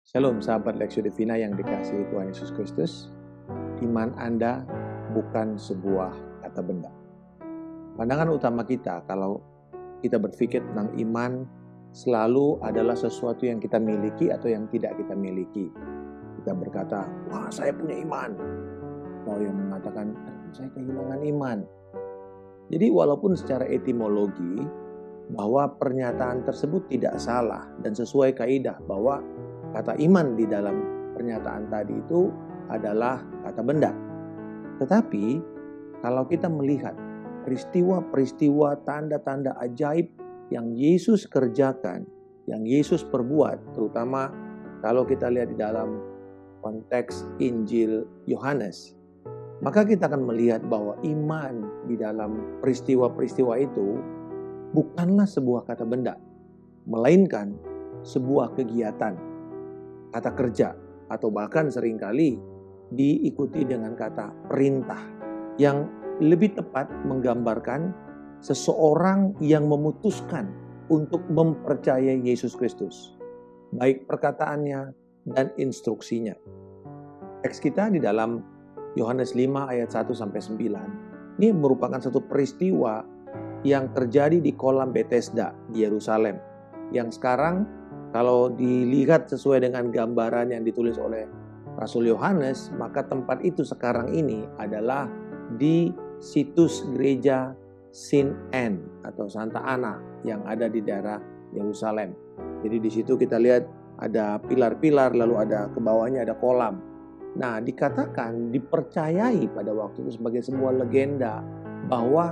Shalom sahabat Lexio Divina yang dikasihi Tuhan Yesus Kristus. Iman Anda bukan sebuah kata benda. Pandangan utama kita kalau kita berpikir tentang iman selalu adalah sesuatu yang kita miliki atau yang tidak kita miliki. Kita berkata, wah saya punya iman. Atau yang mengatakan, saya kehilangan iman. Jadi walaupun secara etimologi bahwa pernyataan tersebut tidak salah dan sesuai kaidah bahwa kata iman di dalam pernyataan tadi itu adalah kata benda. Tetapi kalau kita melihat peristiwa-peristiwa tanda-tanda ajaib yang Yesus kerjakan, yang Yesus perbuat, terutama kalau kita lihat di dalam konteks Injil Yohanes, maka kita akan melihat bahwa iman di dalam peristiwa-peristiwa itu bukanlah sebuah kata benda, melainkan sebuah kegiatan, kata kerja, atau bahkan seringkali diikuti dengan kata perintah, yang lebih tepat menggambarkan seseorang yang memutuskan untuk mempercayai Yesus Kristus, baik perkataannya dan instruksinya. Teks kita di dalam Yohanes 5 ayat 1-9, ini merupakan satu peristiwa yang terjadi di kolam Bethesda di Yerusalem, yang sekarang kalau dilihat sesuai dengan gambaran yang ditulis oleh Rasul Yohanes, maka tempat itu sekarang ini adalah di situs gereja Saint Anne atau Santa Ana yang ada di daerah Yerusalem. Jadi di situ kita lihat ada pilar-pilar, lalu ada ke bawahnya ada kolam. Nah, dikatakan dipercayai pada waktu itu sebagai sebuah legenda bahwa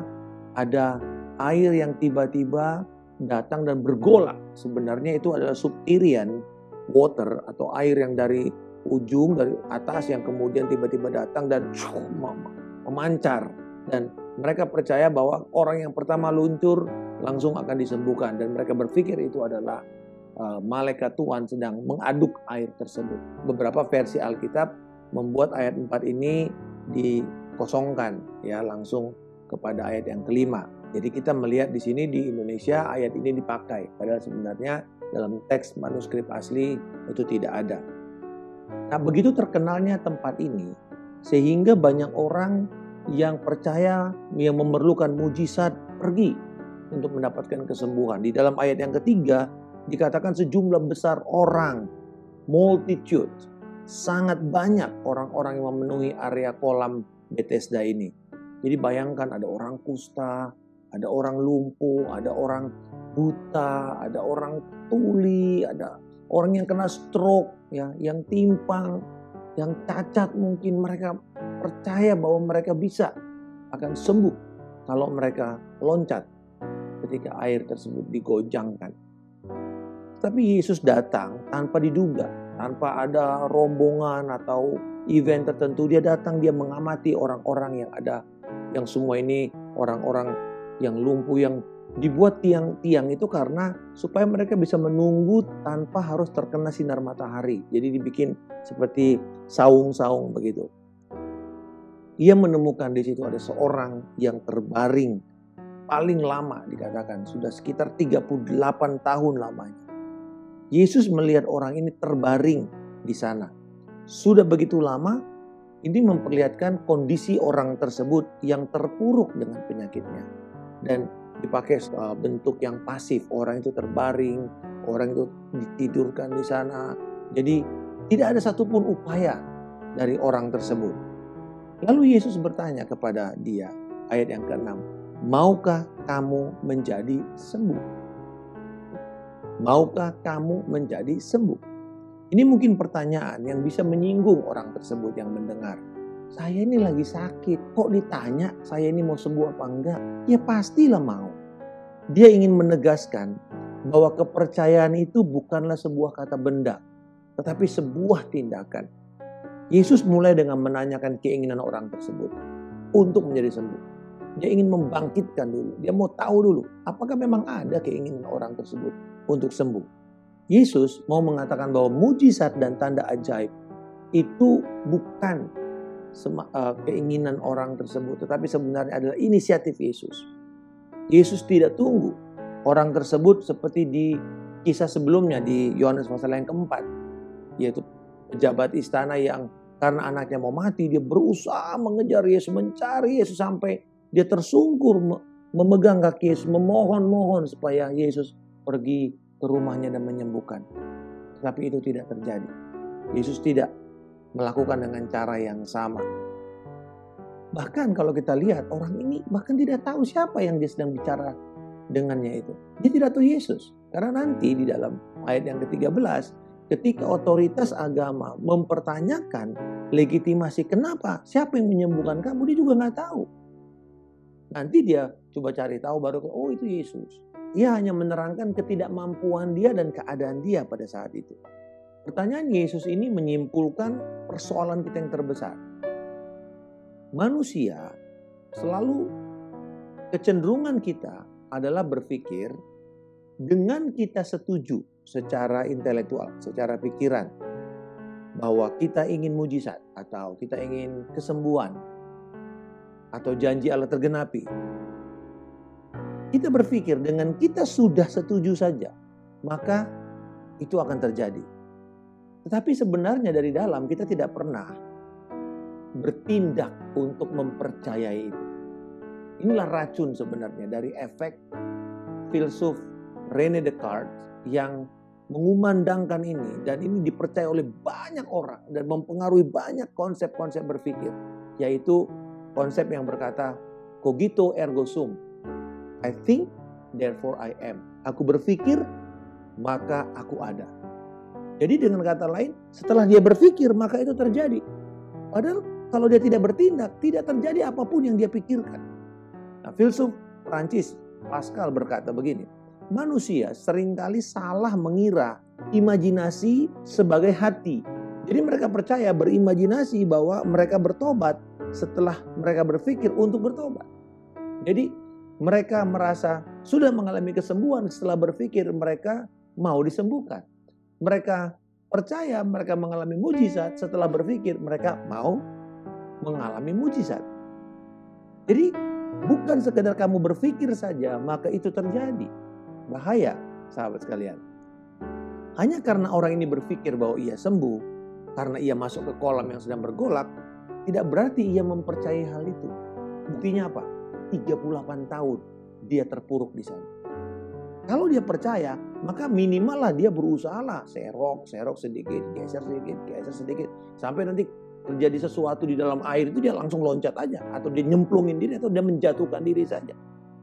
ada air yang tiba-tiba datang dan bergolak. Sebenarnya itu adalah subterranean water atau air yang dari ujung, dari atas yang kemudian tiba-tiba datang dan memancar. Dan mereka percaya bahwa orang yang pertama luncur langsung akan disembuhkan. Dan mereka berpikir itu adalah malaikat Tuhan sedang mengaduk air tersebut. Beberapa versi Alkitab membuat ayat 4 ini dikosongkan, ya, langsung kepada ayat yang kelima. Jadi kita melihat di sini di Indonesia ayat ini dipakai, padahal sebenarnya dalam teks manuskrip asli itu tidak ada. Nah, begitu terkenalnya tempat ini sehingga banyak orang yang percaya, yang memerlukan mujizat pergi untuk mendapatkan kesembuhan. Di dalam ayat yang ketiga dikatakan sejumlah besar orang, multitude, sangat banyak orang-orang yang memenuhi area kolam Bethesda ini. Jadi bayangkan ada orang kusta, ada orang lumpuh, ada orang buta, ada orang tuli, ada orang yang kena stroke, ya, yang timpang, yang cacat mungkin. Mereka percaya bahwa mereka bisa akan sembuh kalau mereka loncat ketika air tersebut digojangkan. Tapi Yesus datang tanpa diduga, tanpa ada rombongan atau event tertentu. Dia datang, dia mengamati orang-orang yang ada, yang semua ini orang-orang yang lumpuh, yang dibuat tiang-tiang itu karena supaya mereka bisa menunggu tanpa harus terkena sinar matahari. Jadi dibikin seperti saung-saung begitu. Ia menemukan di situ ada seorang yang terbaring paling lama, dikatakan sudah sekitar 38 tahun lamanya. Yesus melihat orang ini terbaring di sana. Sudah begitu lama, ini memperlihatkan kondisi orang tersebut yang terpuruk dengan penyakitnya. Dan dipakai bentuk yang pasif. Orang itu terbaring, orang itu ditidurkan di sana. Jadi tidak ada satupun upaya dari orang tersebut. Lalu Yesus bertanya kepada dia, ayat yang ke-6, maukah kamu menjadi sembuh? Maukah kamu menjadi sembuh? Ini mungkin pertanyaan yang bisa menyinggung orang tersebut yang mendengar. Saya ini lagi sakit, kok ditanya saya ini mau sembuh apa enggak? Ya pastilah mau. Dia ingin menegaskan bahwa kepercayaan itu bukanlah sebuah kata benda, tetapi sebuah tindakan. Yesus mulai dengan menanyakan keinginan orang tersebut untuk menjadi sembuh. Dia ingin membangkitkan dulu, dia mau tahu dulu apakah memang ada keinginan orang tersebut untuk sembuh. Yesus mau mengatakan bahwa mujizat dan tanda ajaib itu bukan keinginan orang tersebut, tetapi sebenarnya adalah inisiatif Yesus. Yesus tidak tunggu orang tersebut seperti di kisah sebelumnya di Yohanes pasal yang keempat. yaitu pejabat istana yang karena anaknya mau mati, dia berusaha mengejar Yesus, mencari Yesus sampai dia tersungkur memegang kaki Yesus, memohon-mohon supaya Yesus pergi ke rumahnya dan menyembuhkan. Tapi itu tidak terjadi. Yesus tidak melakukan dengan cara yang sama. Bahkan kalau kita lihat, orang ini bahkan tidak tahu siapa yang dia sedang bicara dengannya itu. Dia tidak tahu Yesus. Karena nanti di dalam ayat yang ke-13, ketika otoritas agama mempertanyakan legitimasi kenapa, siapa yang menyembuhkan kamu, dia juga nggak tahu. Nanti dia coba cari tahu baru, oh itu Yesus. Ia hanya menerangkan ketidakmampuan dia dan keadaan dia pada saat itu. Pertanyaan Yesus ini menyimpulkan persoalan kita yang terbesar. Manusia selalu kecenderungan kita adalah berpikir dengan kita setuju secara intelektual, secara pikiran bahwa kita ingin mujizat atau kita ingin kesembuhan atau janji Allah tergenapi. Kita berpikir dengan kita sudah setuju saja, maka itu akan terjadi. Tetapi sebenarnya dari dalam kita tidak pernah bertindak untuk mempercayai itu. Inilah racun sebenarnya dari efek filsuf René Descartes yang mengumandangkan ini, dan ini dipercaya oleh banyak orang dan mempengaruhi banyak konsep-konsep berpikir, yaitu konsep yang berkata cogito ergo sum. I think, therefore I am. Aku berpikir, maka aku ada. Jadi dengan kata lain, setelah dia berpikir, maka itu terjadi. Padahal kalau dia tidak bertindak, tidak terjadi apapun yang dia pikirkan. Nah, filsuf Prancis Pascal berkata begini, manusia seringkali salah mengira imajinasi sebagai hati. Jadi mereka percaya berimajinasi bahwa mereka bertobat setelah mereka berpikir untuk bertobat. Jadi mereka merasa sudah mengalami kesembuhan setelah berpikir mereka mau disembuhkan. Mereka percaya mereka mengalami mujizat setelah berpikir mereka mau mengalami mujizat. Jadi bukan sekedar kamu berpikir saja maka itu terjadi. Bahaya sahabat sekalian. Hanya karena orang ini berpikir bahwa ia sembuh, karena ia masuk ke kolam yang sedang bergolak, tidak berarti ia mempercayai hal itu. Buktinya apa? 38 tahun dia terpuruk di sana. Kalau dia percaya, maka minimal lah dia berusaha lah. Serok sedikit, geser sedikit. Sampai nanti terjadi sesuatu di dalam air itu dia langsung loncat aja. Atau dia nyemplungin diri atau dia menjatuhkan diri saja.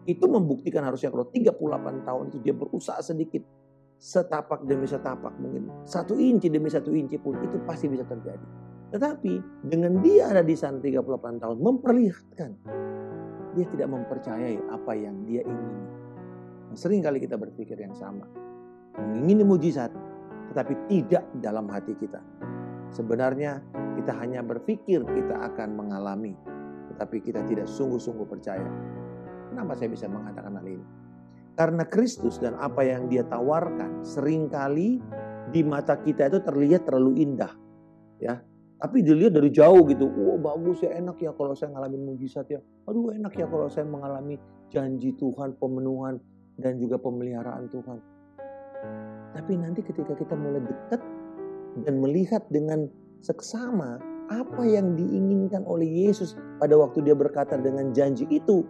Itu membuktikan harusnya kalau 38 tahun itu dia berusaha sedikit. Setapak demi setapak mungkin. 1 inci demi 1 inci pun itu pasti bisa terjadi. Tetapi dengan dia ada di sana 38 tahun memperlihatkan. Dia tidak mempercayai apa yang dia ingini. Sering kali kita berpikir yang sama. Mengingini mujizat, tetapi tidak dalam hati kita. Sebenarnya kita hanya berpikir kita akan mengalami, tetapi kita tidak sungguh-sungguh percaya. Kenapa saya bisa mengatakan hal ini? Karena Kristus dan apa yang dia tawarkan seringkali di mata kita itu terlihat terlalu indah. Ya. Tapi dilihat dari jauh gitu, bagus ya, enak ya kalau saya ngalamin mujizat ya. Aduh enak ya kalau saya mengalami janji Tuhan, pemenuhan dan juga pemeliharaan Tuhan. Tapi nanti ketika kita mulai dekat dan melihat dengan seksama apa yang diinginkan oleh Yesus pada waktu dia berkata dengan janji itu,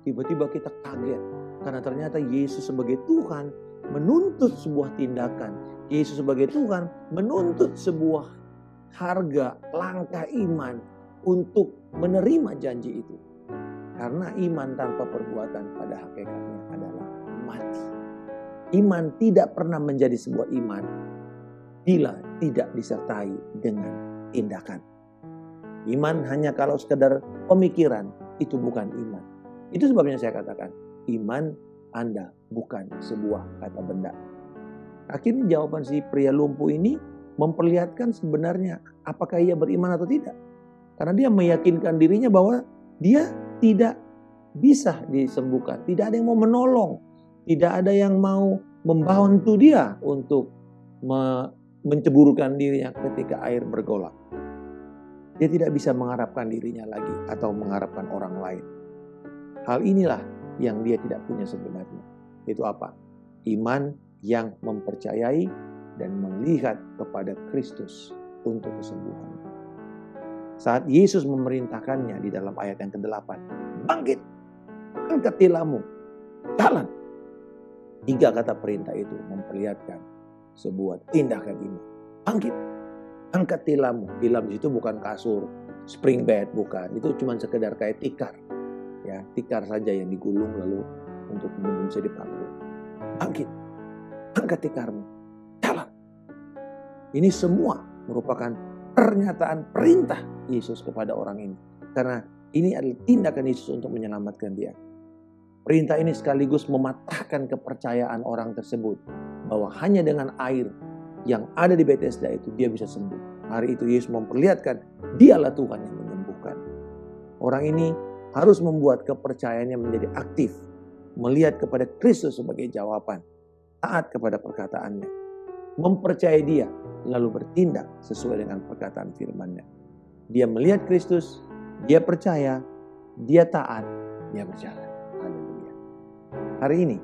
tiba-tiba kita kaget. Karena ternyata Yesus sebagai Tuhan menuntut sebuah tindakan. Yesus sebagai Tuhan menuntut sebuah harga, langkah iman untuk menerima janji itu. Karena iman tanpa perbuatan pada hakikatnya adalah mati. Iman tidak pernah menjadi sebuah iman bila tidak disertai dengan tindakan. Iman hanya kalau sekedar pemikiran, itu bukan iman. Itu sebabnya saya katakan, iman Anda bukan sebuah kata benda. Akhirnya jawaban si pria lumpuh ini memperlihatkan sebenarnya apakah ia beriman atau tidak. Karena dia meyakinkan dirinya bahwa dia tidak bisa disembuhkan. Tidak ada yang mau menolong. Tidak ada yang mau membantu dia untuk menceburkan dirinya ketika air bergolak. Dia tidak bisa mengharapkan dirinya lagi atau mengharapkan orang lain. Hal inilah yang dia tidak punya sebenarnya. Itu apa? Iman yang mempercayai dan melihat kepada Kristus untuk kesembuhan. Saat Yesus memerintahkannya di dalam ayat yang ke-8, bangkit, angkat tilammu, jalan. 3 kata perintah itu memperlihatkan sebuah tindakan iman. Bangkit, angkat tilammu. Tilam di situ bukan kasur, spring bed, bukan. Itu cuma sekedar kayak tikar. Ya, tikar saja yang digulung lalu untuk kemudian bisa dipaku. Bangkit, angkat tikarmu, jalan. Ini semua merupakan pernyataan perintah Yesus kepada orang ini. Karena ini adalah tindakan Yesus untuk menyelamatkan dia. Perintah ini sekaligus mematahkan kepercayaan orang tersebut bahwa hanya dengan air yang ada di Bethesda itu dia bisa sembuh. Hari itu Yesus memperlihatkan dialah Tuhan yang menyembuhkan. Orang ini harus membuat kepercayaannya menjadi aktif, melihat kepada Kristus sebagai jawaban, taat kepada perkataannya, mempercayai dia, lalu bertindak sesuai dengan perkataan firman-Nya. Dia melihat Kristus, dia percaya, dia taat, dia berjalan. Hari ini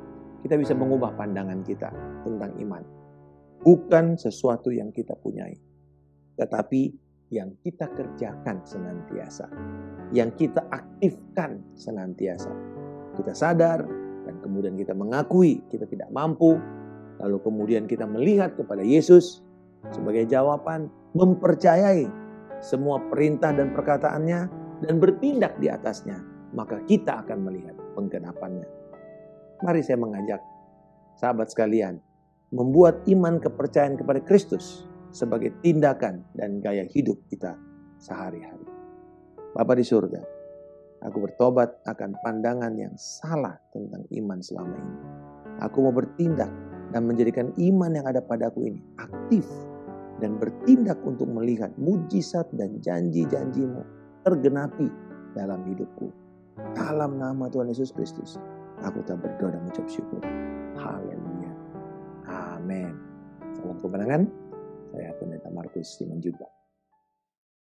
kita bisa mengubah pandangan kita tentang iman. Bukan sesuatu yang kita punyai, tetapi yang kita kerjakan senantiasa. Yang kita aktifkan senantiasa. Kita sadar dan kemudian kita mengakui kita tidak mampu. Lalu kemudian kita melihat kepada Yesus sebagai jawaban, mempercayai semua perintah dan perkataannya dan bertindak di atasnya. Maka kita akan melihat penggenapannya. Mari saya mengajak sahabat sekalian membuat iman kepercayaan kepada Kristus sebagai tindakan dan gaya hidup kita sehari-hari. Bapa di surga, aku bertobat akan pandangan yang salah tentang iman selama ini. Aku mau bertindak dan menjadikan iman yang ada padaku ini aktif dan bertindak untuk melihat mujizat dan janji-janji-Mu tergenapi dalam hidupku. Dalam nama Tuhan Yesus Kristus, aku telah berdoa dan mengucap syukur. Haleluya. Amin. Salam kemenangan. Saya Pendeta Markus Simanjuntak.